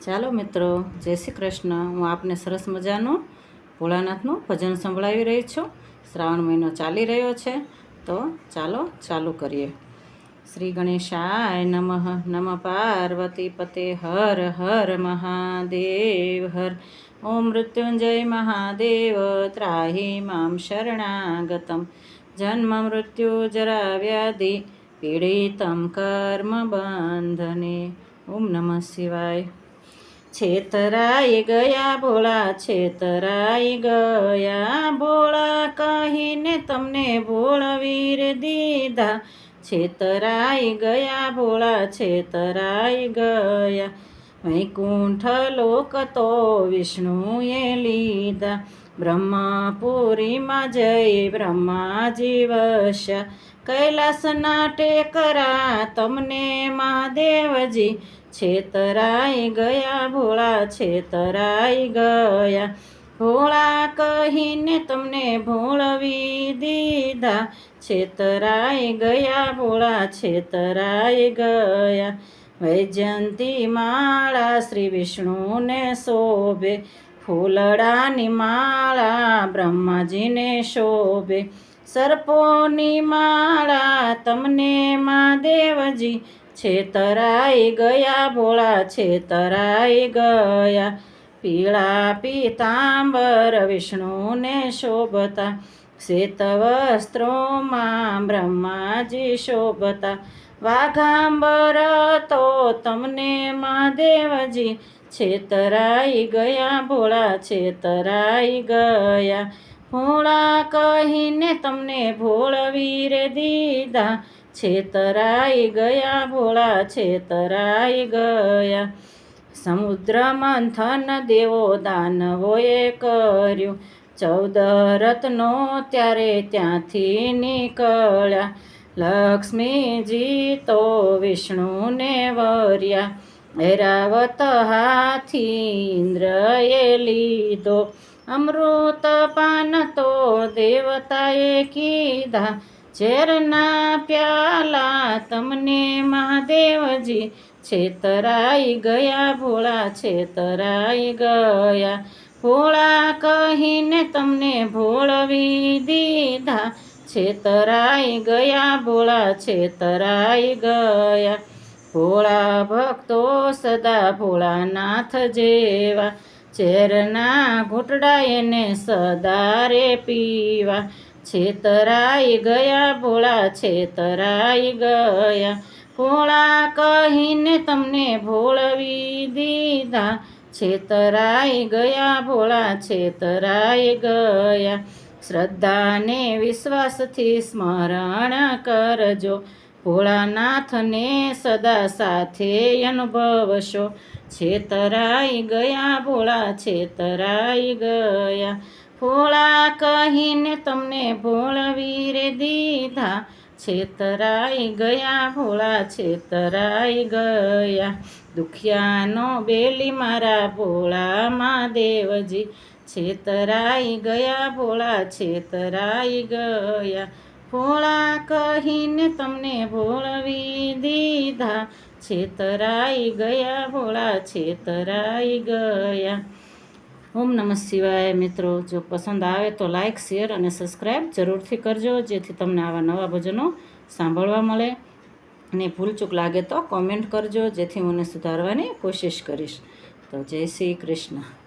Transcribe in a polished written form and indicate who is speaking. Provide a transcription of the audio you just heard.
Speaker 1: ચાલો મિત્રો, જય શ્રી કૃષ્ણ. હું આપને સરસ મજાનું ભોળાનાથનું ભજન સંભળાવી રહી છું. શ્રાવણ મહિનો ચાલી રહ્યો છે, તો ચાલો ચાલુ કરીએ. શ્રી ગણેશાય નમઃ. નમઃ પાર્વતી પતે. હર હર મહાદેવ હર. ઓમ મૃત્યુંજય મહાદેવ ત્રાહી મામ શરણાગતમ. જન્મ મૃત્યુ જરા વ્યાધિ પીડિતમ કર્મ બંધને. ઓમ નમઃ શિવાય. છેતરાઈ ગયા ભોળા, છેતરાઈ ગયા ભોળા, કહીને તમને ભોળવીર દીધા. છેતરાઈ ગયા ભોળા, છેતરાઈ ગયા. વૈકુંઠ લોક તો વિષ્ણુએ લીધા. બ્રહ્મપુરીમાં જઈ બ્રહ્માજી વસ્યા. કૈલાસના ટેકરા તમને મહાદેવજી. છેતરાઈ ગયા ભોળા, છેતરાઈ ગયા. ભોળા કહીને તમને ભોળવી દીધા. છેતરાઈ ગયા ભોળા, છેતરાઈ ગયા. વૈજયંતી માળા શ્રી વિષ્ણુને શોભે. ફૂલડાની માળા બ્રહ્માજીને શોભે. સર્પોની માળા તમને મહાદેવજી. છેતરાઈ ગયા ભોળા, છેતરાઈ ગયા. પીળા પીતાંબર વિષ્ણુને શોભતા. શ્વેત વસ્ત્રોમાં બ્રહ્માજી શોભતા. વાઘાંબર તો તમને મહાદેવજી. છેતરાઈ ગયા ભોળા, છેતરાઈ ગયા. ભોળા કહીને તમને ભોળવીર દીધા. છેતરાઈ ગયા ભોળા, છેતરાઈ ગયા. સમુદ્ર મંથન દેવો દાનવોએ કર્યું. 14 રત્નો ત્યારે ત્યાંથી નીકળ્યા. લક્ષ્મીજી તો વિષ્ણુને વર્યા. ઐરાવત હાથી ઇન્દ્રએ લીધો. અમૃત પાન તો દેવતાએ કીધા. ઝેરના પ્યાલા તમને મહાદેવજી. છેતરાઈ ગયા ભોળા, છેતરાઈ ગયા. ભોળા કહીને તમને ભોળવી દીધા. છેતરાઈ ગયા ભોળા, છેતરાઈ ગયા. ભોળા ભક્તો સદા ભોળાનાથ જેવા. ઝેરના ઘૂંટડા એને સદા રે પીવા. છેતરાઈ ગયા ભોળા, છેતરાઈ ગયા. ભોળા કહીને તમને ભોળવી દીધા. છેતરાઈ ગયા ભોળા, છેતરાઈ ગયા. શ્રદ્ધાને વિશ્વાસથી સ્મરણ કરજો. ભોળાનાથને સદા સાથે અનુભવશો. છેતરાઈ ગયા ભોળા, છેતરાઈ ગયા. ભોળા કહીને તમને ભોળવીર દીધા. છેતરાઈ ગયા ભોળા, છેતરાઈ ગયા. દુખિયાનો બેલી મારા ભોળા મહાદેવજી. છેતરાઈ ગયા ભોળા, છેતરાઈ ગયા. ભોળા કહીને તમને ભોળવી દીધા. છેતરાઈ ગયા ભોળા, છેતરાઈ ગયા. ઓમ નમઃ શિવાય. મિત્રો, જો પસંદ આવે તો લાઈક, શેર અને સબસ્ક્રાઈબ જરૂરથી કરજો, જેથી તમને આવા નવા ભજનો સાંભળવા મળે. અને ભૂલચૂક લાગે તો કોમેન્ટ કરજો, જેથી હું એને સુધારવાની કોશિશ કરીશ. તો જય શ્રી કૃષ્ણ.